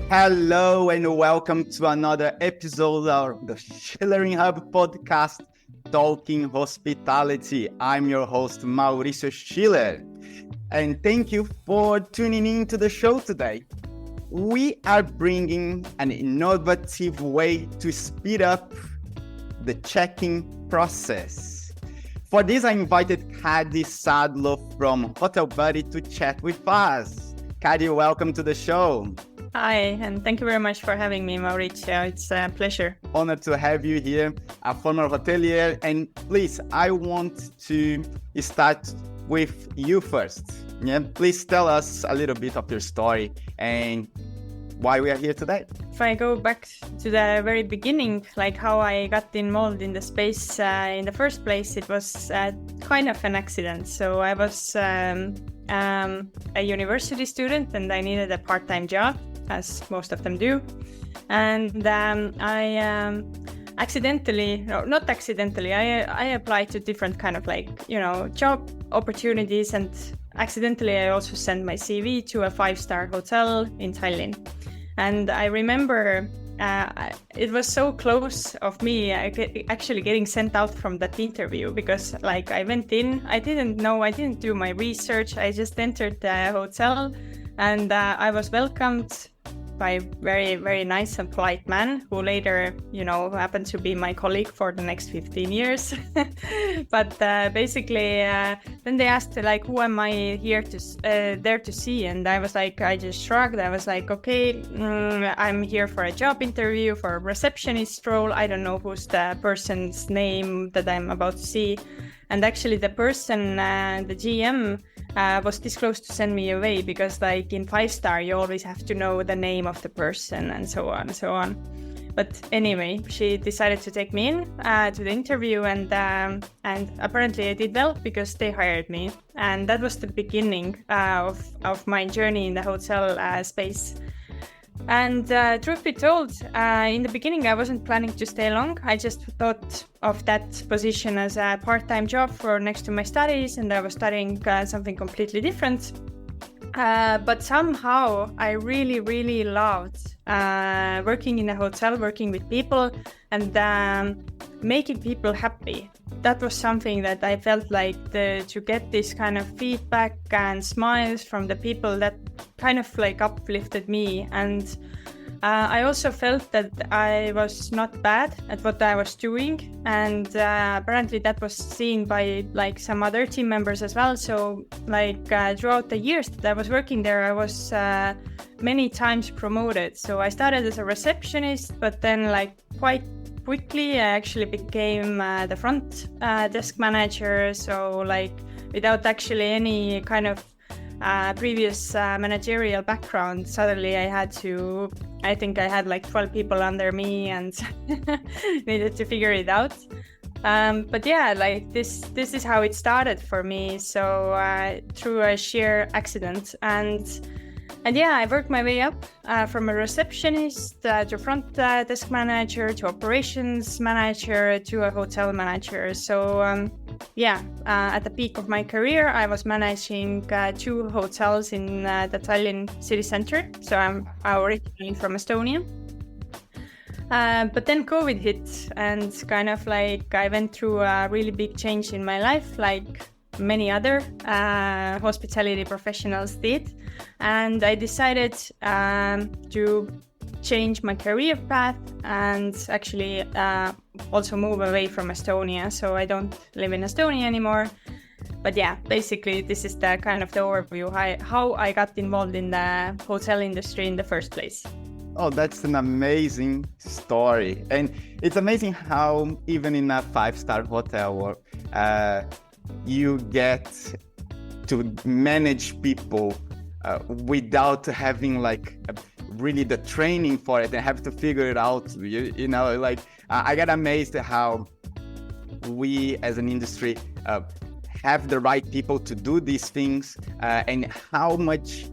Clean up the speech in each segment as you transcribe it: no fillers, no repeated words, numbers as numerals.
Hello and welcome to another episode of the Schulering Hub podcast, Talking Hospitality. I'm your host, Mauricio Schiller, and thank you for tuning in to the show today. We are bringing an innovative way to speed up the check-in process. For this, I invited Kadi Saadlo from Hotel Buddy to chat with us. Kadi, welcome to the show. Hi, and thank you very much for having me, Mauricio. It's a pleasure. Honored to have you here, a former hotelier. And please, I want to start with you first. Yeah, please tell us a little bit of your story and why we are here today. If I go back to the very beginning, like how I got involved in the space in the first place, it was kind of an accident. So I was a university student and I needed a part-time job, as most of them do. And I applied to different kind of job opportunities, and accidentally I also sent my CV to a 5-star hotel in Tallinn. And I remember it was so close of me actually getting sent out from that interview, because I went in, I didn't do my research, I just entered the hotel, and I was welcomed by a very, very nice and polite man who later, happened to be my colleague for the next 15 years. But basically, then they asked, who am I here there to see? And I was I just shrugged. I was okay, I'm here for a job interview, for a receptionist role. I don't know who's the person's name that I'm about to see. And actually the person, the GM, was this close to send me away, because in 5-star you always have to know the name of the person and so on and so on. But anyway, she decided to take me in to the interview, and apparently I did well because they hired me. And that was the beginning of my journey in the hotel space. And truth be told, in the beginning I wasn't planning to stay long. I just thought of that position as a part-time job for next to my studies, and I was studying something completely different. But somehow I really, really loved working in a hotel, working with people, and making people happy. That was something that I felt to get this kind of feedback and smiles from the people, that kind of uplifted me. And I also felt that I was not bad at what I was doing, and apparently that was seen by some other team members as well. So throughout the years that I was working there, I was many times promoted. So I started as a receptionist, but then quite quickly I actually became the front desk manager. So without actually any kind of previous managerial background, suddenly I had 12 people under me and needed to figure it out. But yeah, this is how it started for me. So through a sheer accident, and yeah, I worked my way up from a receptionist to front desk manager, to operations manager, to a hotel manager. So at the peak of my career, I was managing 2 hotels in the Tallinn city center. So I'm originally from Estonia. But then COVID hit, and I went through a really big change in my life, like many other hospitality professionals did. And I decided to change my career path and actually also move away from Estonia. So I don't live in Estonia anymore. But yeah, basically this is the kind of the overview, how I got involved in the hotel industry in the first place. Oh, that's an amazing story. And it's amazing how even in a 5-star hotel, you get to manage people without having really the training for it and have to figure it out. I got amazed at how we as an industry have the right people to do these things, and how much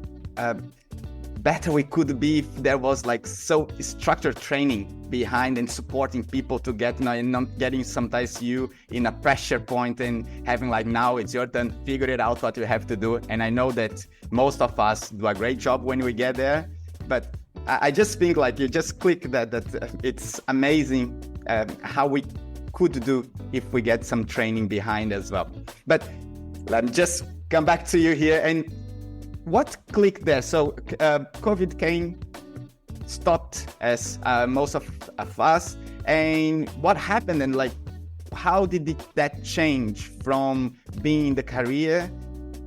better we could be if there was so structured training behind and supporting people to get, and not getting sometimes you in a pressure point and having now it's your turn, figure it out what you have to do. And I know that most of us do a great job when we get there, but I just think like you just click that it's amazing how we could do if we get some training behind as well. But let me just come back to you here. And what clicked there? So COVID came, stopped as most of us. And what happened? And like, how did that change from being in the career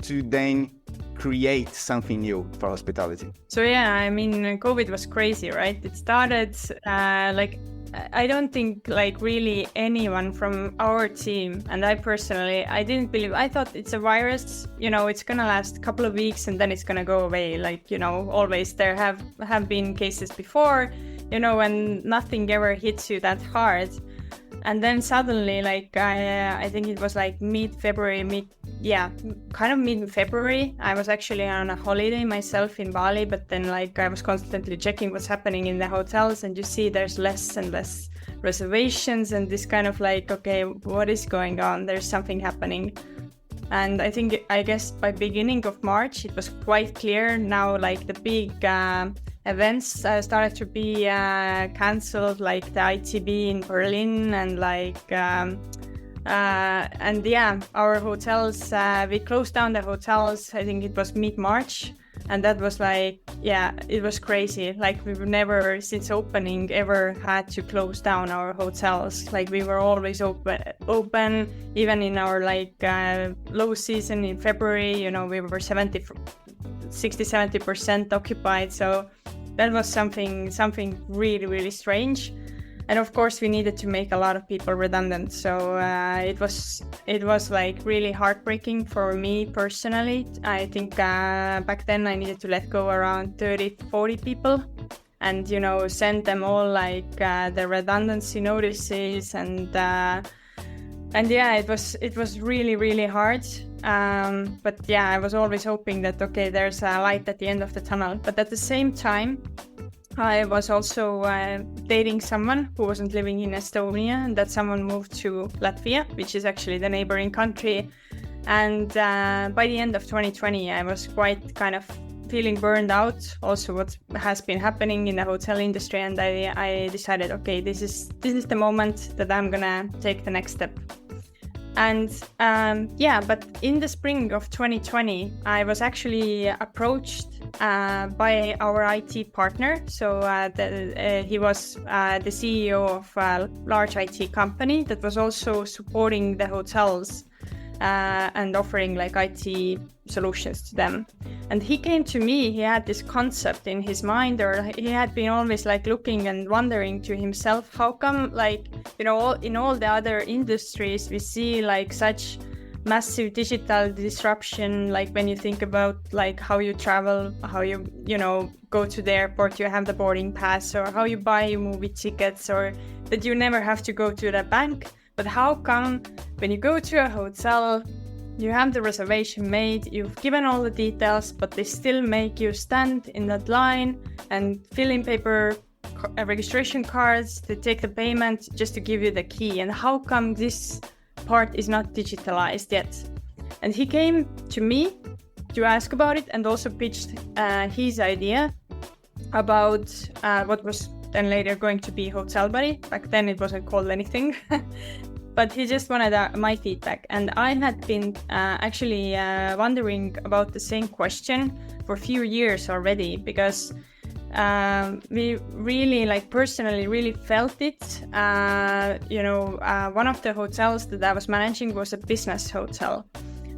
to then create something new for hospitality? So yeah, I mean, COVID was crazy, right? It started like, I don't think like really anyone from our team, and I personally, I didn't believe, I thought it's a virus, you know, it's gonna last a couple of weeks and then it's gonna go away. Like, you know, always there have been cases before, you know, and nothing ever hits you that hard. And then suddenly, like, I think it was like mid-February, I was actually on a holiday myself in Bali, but then like I was constantly checking what's happening in the hotels, and you see there's less and less reservations, and this kind of like, okay, what is going on? There's something happening. And I guess by beginning of March, it was quite clear now, like the big events started to be cancelled, like the ITB in Berlin, and like, our hotels, we closed down the hotels, I think it was mid-March. And that was like, yeah, it was crazy. Like we've never since opening ever had to close down our hotels. Like we were always open, even in our like low season in February, you know, we were 60-70% occupied. So that was something really, really strange. And of course, we needed to make a lot of people redundant. So it was like really heartbreaking for me personally. I think back then I needed to let go around 30-40 people, and you know, send them all like the redundancy notices, and yeah, it was really, really hard. But yeah, I was always hoping that okay, there's a light at the end of the tunnel. But at the same time, I was also dating someone who wasn't living in Estonia, and that someone moved to Latvia, which is actually the neighboring country. And by the end of 2020, I was quite kind of feeling burned out, also what has been happening in the hotel industry. And I decided, okay, this is the moment that I'm gonna take the next step. And but in the spring of 2020, I was actually approached by our IT partner. So he was the CEO of a large IT company that was also supporting the hotels and offering like IT solutions to them. And he came to me, he had this concept in his mind, or he had been always like looking and wondering to himself, how come, like, you know, in all the other industries we see like such massive digital disruption, like when you think about like how you travel, how you know, go to the airport, you have the boarding pass, or how you buy movie tickets, or that you never have to go to the bank. But how come when you go to a hotel, you have the reservation made, you've given all the details, but they still make you stand in that line and fill in paper registration cards to take the payment just to give you the key? And how come this part is not digitalized yet? And he came to me to ask about it, and also pitched his idea about what was then later going to be Hotel Buddy. Back then it wasn't called anything. But he just wanted my feedback. And I had been actually wondering about the same question for a few years already, because we really, like, personally really felt it. One of the hotels that I was managing was a business hotel.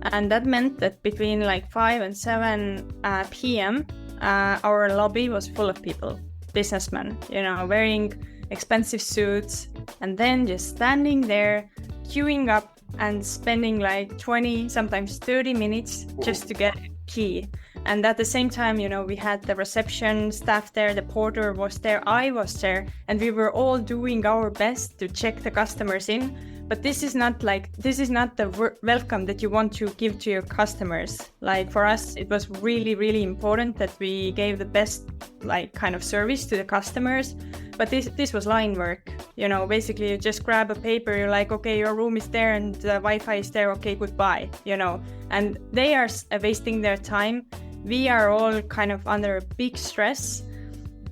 And that meant that between like 5 and 7 p.m., our lobby was full of people, businessmen, you know, wearing expensive suits, and then just standing there, queuing up and spending like 20, sometimes 30 minutes just to get a key. And at the same time, you know, we had the reception staff there, the porter was there, I was there, and we were all doing our best to check the customers in. But this is not the welcome that you want to give to your customers. Like, for us, it was really, really important that we gave the best, like, kind of service to the customers. But this was line work. You know, basically you just grab a paper, you're like, okay, your room is there and the Wi-Fi is there, okay, goodbye, you know. And they are wasting their time. We are all kind of under big stress.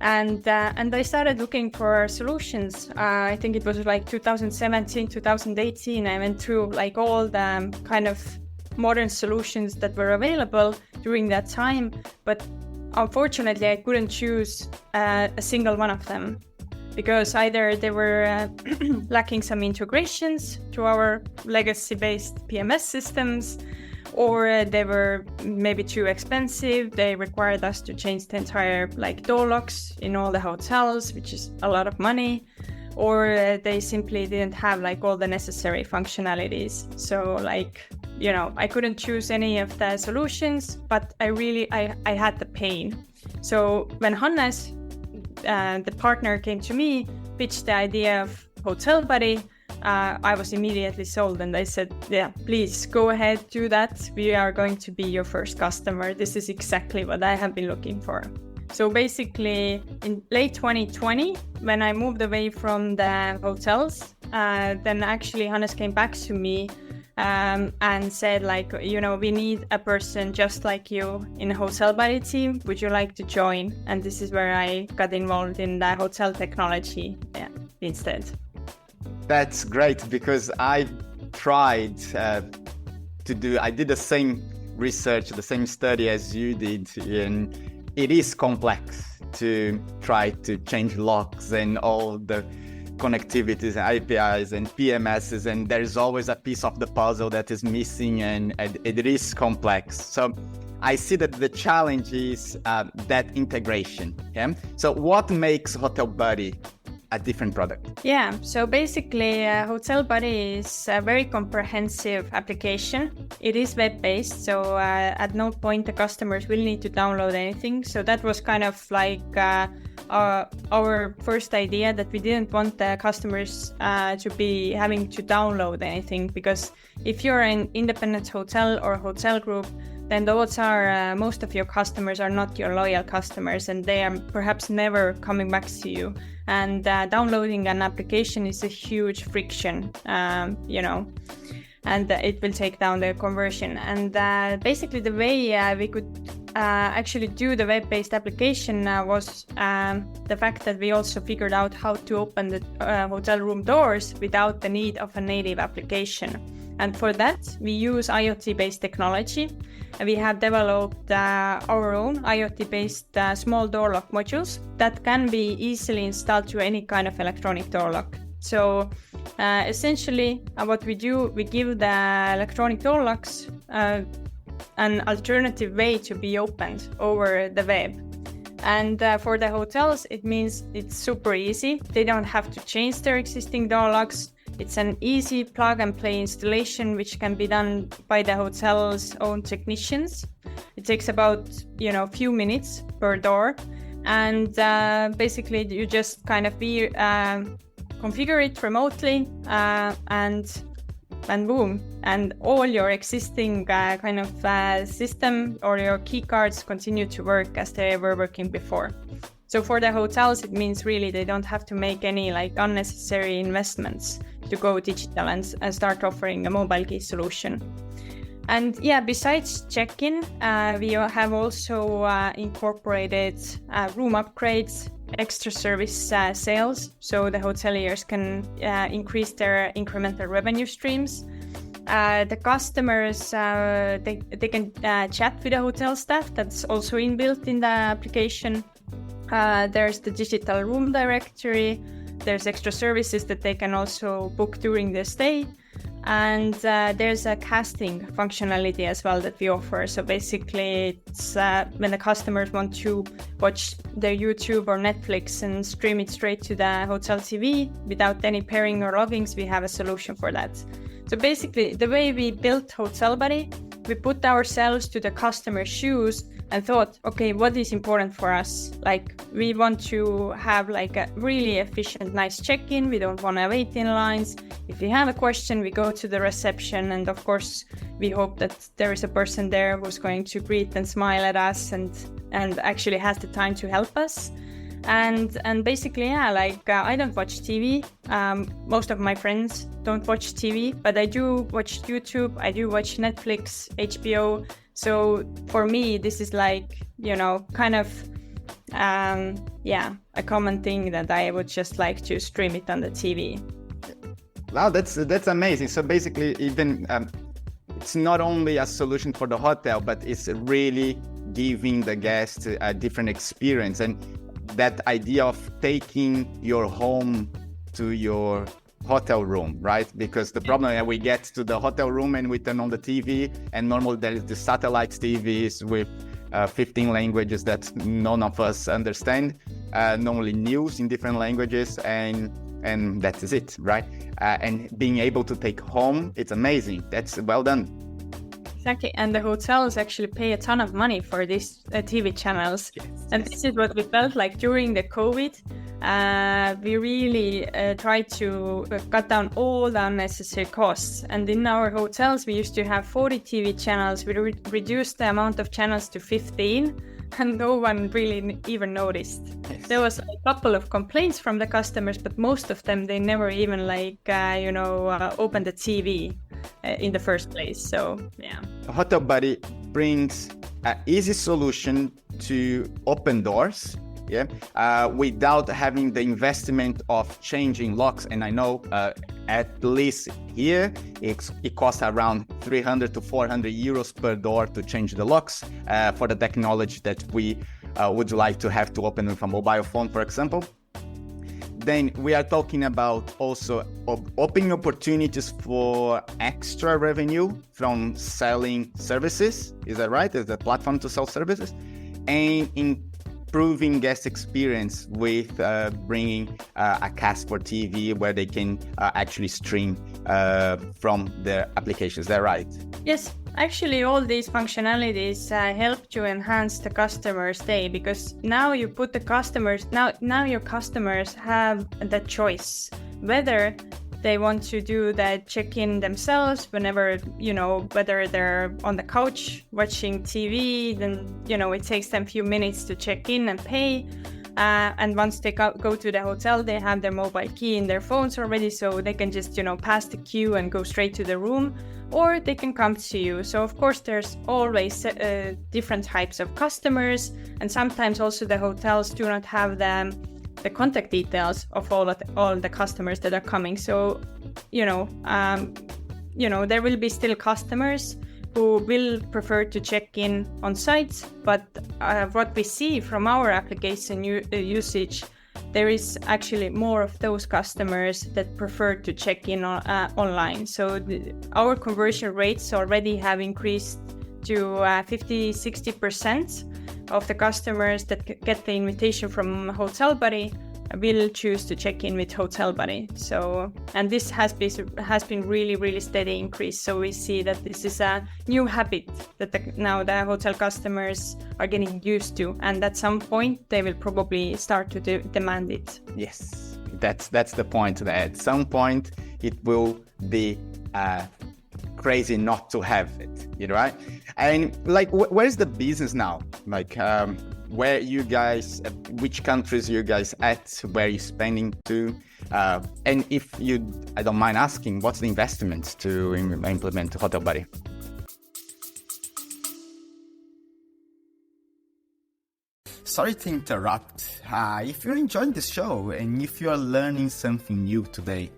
And I started looking for solutions. I think it was like 2017, 2018. I went through like all the kind of modern solutions that were available during that time, but unfortunately I couldn't choose a single one of them, because either they were lacking some integrations to our legacy-based PMS systems, or they were maybe too expensive. They required us to change the entire like door locks in all the hotels, which is a lot of money, or they simply didn't have like all the necessary functionalities. So like, you know, I couldn't choose any of the solutions, but I had the pain. So when Hannes, the partner, came to me, pitched the idea of Hotel Buddy, I was immediately sold, and I said, yeah, please go ahead, do that. We are going to be your first customer. This is exactly what I have been looking for. So basically in late 2020, when I moved away from the hotels, then actually Hannes came back to me and said, like, you know, we need a person just like you in a Hotel Buddy team. Would you like to join? And this is where I got involved in the hotel technology instead. That's great, because I tried I did the same research, the same study as you did, and it is complex to try to change locks and all the connectivities and APIs and PMSs, and there's always a piece of the puzzle that is missing, and it is complex. So I see that the challenge is that integration. Okay? So what makes Hotel Buddy a different product? Yeah, so basically Hotel Buddy is a very comprehensive application. It is web-based, so at no point the customers will need to download anything. So that was kind of like our first idea, that we didn't want the customers to be having to download anything, because if you're an independent hotel or hotel group, then those are most of your customers are not your loyal customers, and they are perhaps never coming back to you. And downloading an application is a huge friction, you know, and it will take down the conversion. And basically the way we could actually do the web-based application was the fact that we also figured out how to open the hotel room doors without the need of a native application. And for that, we use IoT-based technology. We have developed our own IoT-based small door lock modules that can be easily installed to any kind of electronic door lock. So essentially, what we do, we give the electronic door locks an alternative way to be opened over the web. And for the hotels, it means it's super easy. They don't have to change their existing door locks. It's an easy plug-and-play installation, which can be done by the hotel's own technicians. It takes about, you know, a few minutes per door. And basically, you just kind of configure it remotely and boom. And all your existing kind of system or your key cards continue to work as they were working before. So for the hotels, it means really they don't have to make any like unnecessary investments to go digital and start offering a mobile key solution. And yeah, besides check-in, we have also incorporated room upgrades, extra service sales, so the hoteliers can increase their incremental revenue streams. The customers, they can chat with the hotel staff. That's also inbuilt in the application. There's the digital room directory. There's extra services that they can also book during the stay. And there's a casting functionality as well that we offer. So basically, it's when the customers want to watch their YouTube or Netflix and stream it straight to the hotel TV without any pairing or loggings, we have a solution for that. So basically, the way we built Hotel Buddy, we put ourselves to the customer's shoes and thought, okay, what is important for us? Like, we want to have like a really efficient, nice check-in. We don't want to wait in lines. If we have a question, we go to the reception. And of course, we hope that there is a person there who's going to greet and smile at us and actually has the time to help us. And basically, yeah, like I don't watch TV. Most of my friends don't watch TV, but I do watch YouTube. I do watch Netflix, HBO. So for me, this is like, you know, kind of a common thing that I would just like to stream it on the TV. Wow, that's amazing. So basically, even it's not only a solution for the hotel, but it's really giving the guest a different experience. And that idea of taking your home to your hotel room, right? Because the problem is we get to the hotel room and we turn on the TV, and normally there is the satellite TVs with 15 languages that none of us understand, normally news in different languages, and that is it, right? And being able to take home, it's amazing. That's well done. Exactly, and the hotels actually pay a ton of money for these TV channels. Yes, and this is what we felt like during the COVID. We really tried to cut down all the unnecessary costs. And in our hotels, we used to have 40 TV channels. We reduced the amount of channels to 15, and no one really even noticed. Yes. There was a couple of complaints from the customers, but most of them, they never even opened the TV in the first place. So yeah, Hotel Buddy brings an easy solution to open doors, without having the investment of changing locks. And I know at least here it costs around 300 to 400 euros per door to change the locks for the technology that we would like to have to open with a mobile phone, for example. Then we are talking about also opening opportunities for extra revenue from selling services. Is that right? Is the platform to sell services? And improving guest experience with bringing a cast for TV where they can actually stream from their applications. Is that right? Yes. Actually, all these functionalities help to enhance the customer stay, because now you put the customers, now your customers have the choice whether they want to do the check-in themselves whenever, whether they're on the couch watching TV, then, it takes them a few minutes to check in and pay. And once they go to the hotel, they have their mobile key in their phones already, so they can just, pass the queue and go straight to the room, or they can come to you. So of course, there's always different types of customers, and sometimes also the hotels do not have the contact details of all the customers that are coming. So, there will be still customers who will prefer to check in on site, but what we see from our application usage, there is actually more of those customers that prefer to check in online. So our conversion rates already have increased to 50-60% of the customers that get the invitation from Hotel Buddy will choose to check in with Hotel Buddy. So, and this has been really, really steady increase. So we see that this is a new habit that now the hotel customers are getting used to, and at some point they will probably start to demand it. Yes, that's the point. That at some point it will be crazy not to have it, right? And where's the business now? Where you guys, which countries you guys at, where you spending to, and if I don't mind asking, what's the investment to implement Hotel Buddy? Sorry to interrupt. If you're enjoying the show and if you are learning something new today,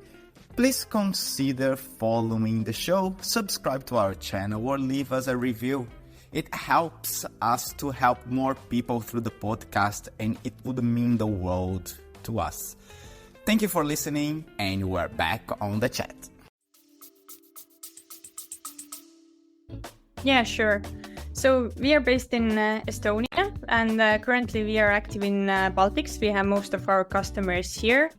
please consider following the show, subscribe to our channel, or leave us a review. It helps us to help more people through the podcast, and it would mean the world to us. Thank you for listening, and we're back on the chat. Yeah, sure. So we are based in Estonia, and currently we are active in Baltics. We have most of our customers here.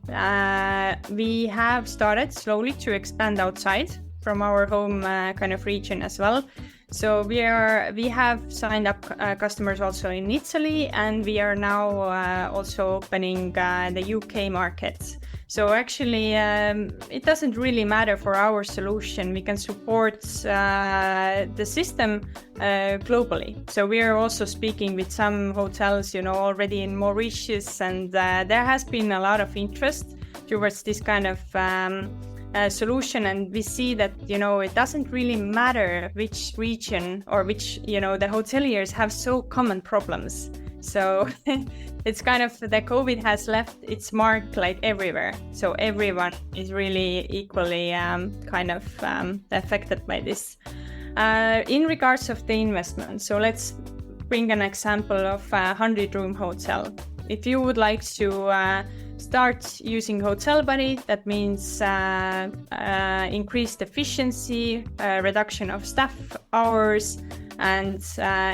We have started slowly to expand outside from our home kind of region as well. So we have signed up customers also in Italy, and we are now also opening the UK market. So actually, it doesn't really matter for our solution. We can support the system globally. So we are also speaking with some hotels, already in Mauritius, and there has been a lot of interest towards this kind of solution. And we see that, it doesn't really matter which region or which, the hoteliers have so common problems. So it's kind of, the COVID has left its mark like everywhere. So everyone is really equally affected by this. In regards of the investment, so let's bring an example of a 100-room hotel. If you would like to start using Hotel Buddy, that means increased efficiency, reduction of staff hours, and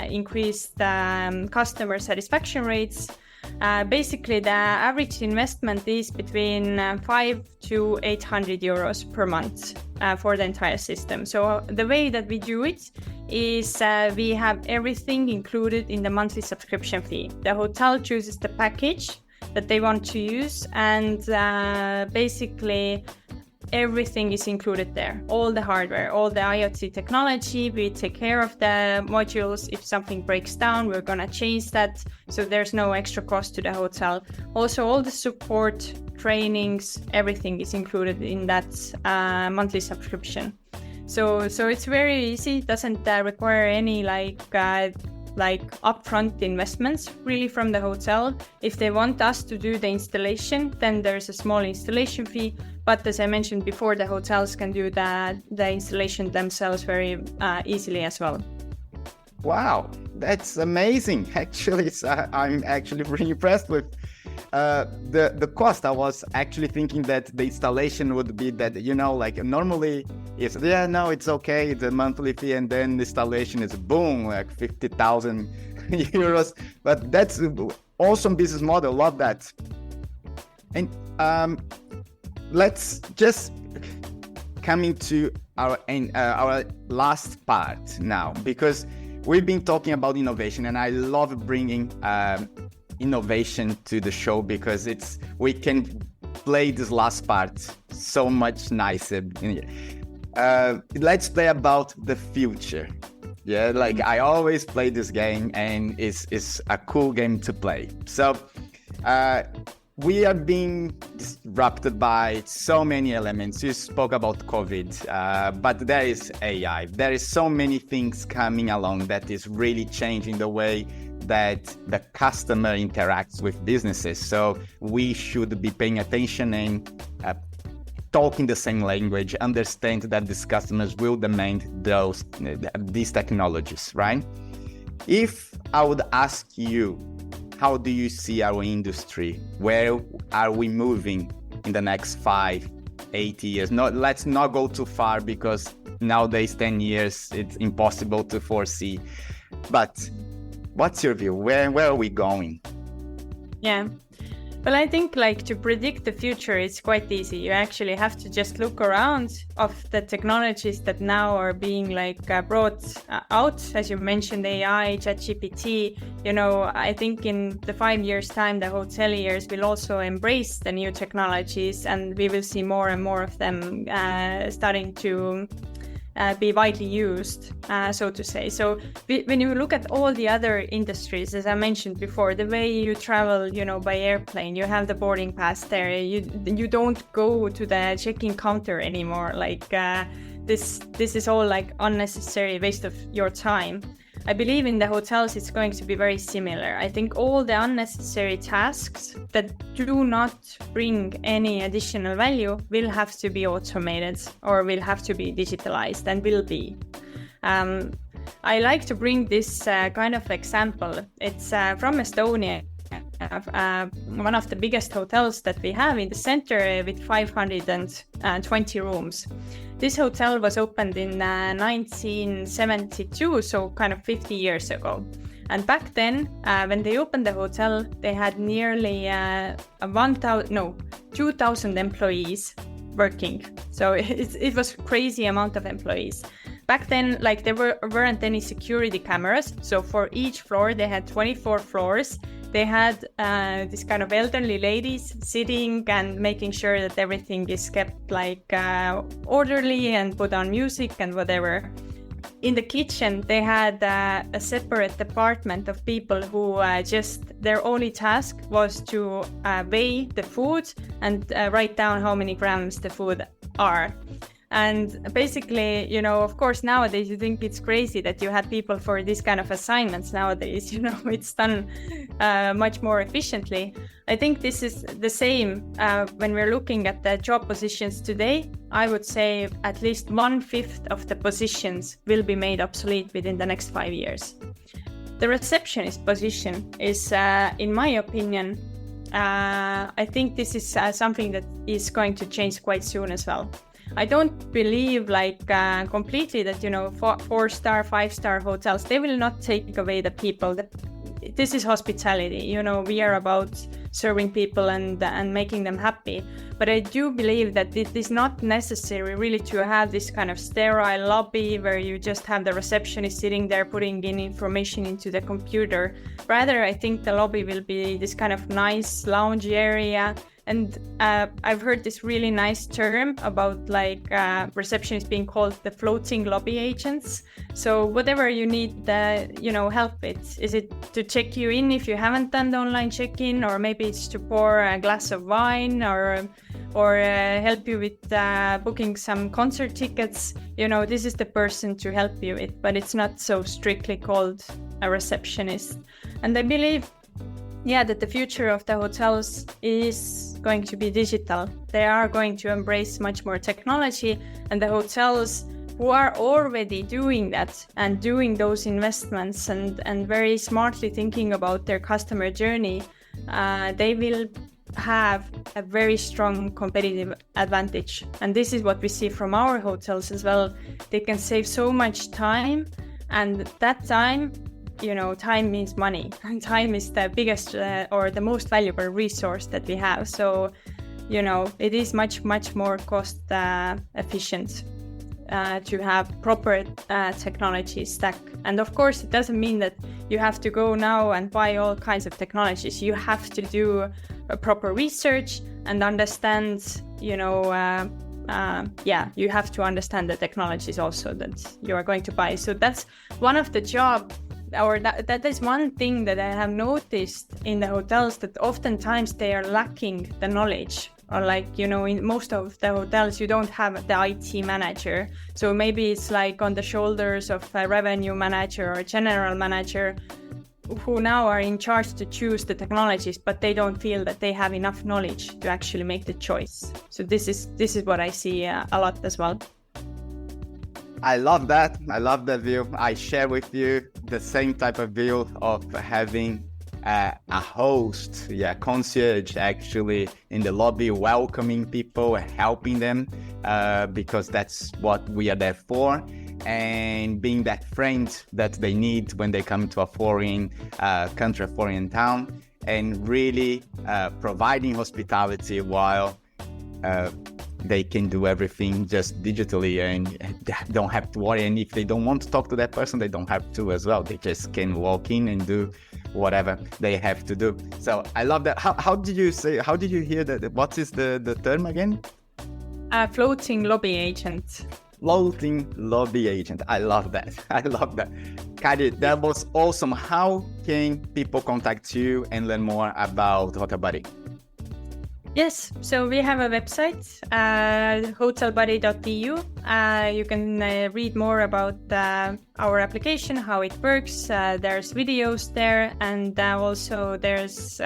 increased customer satisfaction rates. Basically, the average investment is between 500 to 800 euros per month for the entire system. So the way that we do it is we have everything included in the monthly subscription fee. The hotel chooses the package that they want to use, and basically everything is included there. All the hardware, all the IoT technology, we take care of the modules. If something breaks down, we're gonna change that, so there's no extra cost to the hotel. Also, all the support, trainings, everything is included in that monthly subscription. So it's very easy. It doesn't require any upfront investments really from the hotel. If they want us to do the installation, then there's a small installation fee. But as I mentioned before, the hotels can do the installation themselves very easily as well. Wow, that's amazing. Actually, I'm actually really impressed with the cost. I was actually thinking that the installation would be that, like normally it's, it's okay, it's a monthly fee, and then the installation is boom, like 50,000 euros. But that's an awesome business model. Love that. And let's just come into our last part now, because we've been talking about innovation, and I love bringing innovation to the show because we can play this last part so much nicer. Let's play about the future. Yeah, like I always play this game, and it's a cool game to play. So we are being disrupted by so many elements. You spoke about COVID, but there is AI. There is so many things coming along that is really changing the way that the customer interacts with businesses. So we should be paying attention and talking the same language, understand that these customers will demand these technologies, right? If I would ask you, how do you see our industry? Where are we moving in the next 5-8 years? Let's not go too far, because nowadays 10 years, it's impossible to foresee. But what's your view? Where are we going? Yeah. Well, I think to predict the future, it's quite easy. You actually have to just look around of the technologies that now are being brought out. As you mentioned, AI, ChatGPT. I think in the 5 years' time, the hoteliers will also embrace the new technologies, and we will see more and more of them starting to be widely used, so to say. So when you look at all the other industries, as I mentioned before, the way you travel, by airplane, you have the boarding pass there. You don't go to the check-in counter anymore. This is all unnecessary waste of your time. I believe in the hotels it's going to be very similar. I think all the unnecessary tasks that do not bring any additional value will have to be automated or will have to be digitalized, and will be. I like to bring this kind of example. It's from Estonia. One of the biggest hotels that we have in the center with 520 rooms. This hotel was opened in 1972, so kind of 50 years ago. And back then, when they opened the hotel, they had nearly 2,000 employees working. So it was a crazy amount of employees. Back then, there weren't any security cameras. So for each floor, they had 24 floors. They had this kind of elderly ladies sitting and making sure that everything is kept orderly, and put on music and whatever. In the kitchen, they had a separate department of people who their only task was to weigh the food and write down how many grams the food are. And basically, of course, nowadays you think it's crazy that you had people for this kind of assignments nowadays, it's done much more efficiently. I think this is the same when we're looking at the job positions today. I would say at least 1/5 of the positions will be made obsolete within the next 5 years. The receptionist position is, in my opinion, I think this is something that is going to change quite soon as well. I don't believe completely that, 4-star, 5-star hotels, they will not take away the people. This is hospitality, we are about serving people and making them happy. But I do believe that it is not necessary really to have this kind of sterile lobby where you just have the receptionist sitting there putting in information into the computer. Rather, I think the lobby will be this kind of nice lounge area. And I've heard this really nice term about receptionists being called the floating lobby agents. So whatever you need, help with. Is it to check you in if you haven't done the online check-in, or maybe it's to pour a glass of wine, or help you with booking some concert tickets. This is the person to help you with, but it's not so strictly called a receptionist. And I believe that the future of the hotels is going to be digital. They are going to embrace much more technology, and the hotels who are already doing that and doing those investments and very smartly thinking about their customer journey, they will have a very strong competitive advantage. And this is what we see from our hotels as well. They can save so much time, and that time, time means money, and time is the biggest or the most valuable resource that we have. So, it is much more cost efficient to have proper technology stack. And of course, it doesn't mean that you have to go now and buy all kinds of technologies. You have to do a proper research and understand, you have to understand the technologies also that you are going to buy. So that's one of the job, or that is one thing that I have noticed in the hotels, that oftentimes they are lacking the knowledge. Or in most of the hotels, you don't have the IT manager. So maybe it's on the shoulders of a revenue manager or a general manager who now are in charge to choose the technologies, but they don't feel that they have enough knowledge to actually make the choice. So this is what I see a lot as well. I love that. I love that view. I share with you the same type of view of having a host, concierge actually in the lobby, welcoming people, helping them, because that's what we are there for, and being that friend that they need when they come to a foreign country, a foreign town, and really providing hospitality while they can do everything just digitally and don't have to worry. And if they don't want to talk to that person, they don't have to as well. They just can walk in and do whatever they have to do. So I love that. How did you hear that? What is the term again? Floating lobby agent. Floating lobby agent. I love that. Kadi, that was awesome. How can people contact you and learn more about Hotel Buddy? Yes, so we have a website, hotelbuddy.eu. You can read more about our application, how it works. There's videos there, and also there's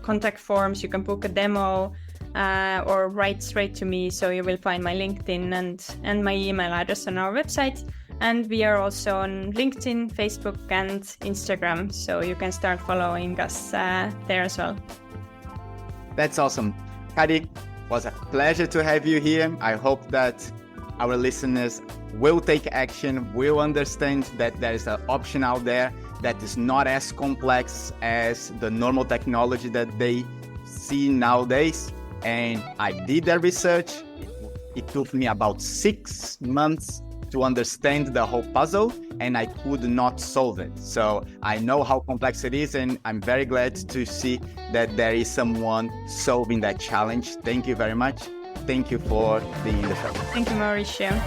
contact forms. You can book a demo or write straight to me. So you will find my LinkedIn and my email address on our website. And we are also on LinkedIn, Facebook, and Instagram. So you can start following us there as well. That's awesome. Kadi, was a pleasure to have you here. I hope that our listeners will take action, will understand that there is an option out there that is not as complex as the normal technology that they see nowadays. And I did the research. It took me about 6 months to understand the whole puzzle, and I could not solve it. So I know how complex it is, and I'm very glad to see that there is someone solving that challenge. Thank you very much. Thank you for being in the show. Thank you, Mauricio.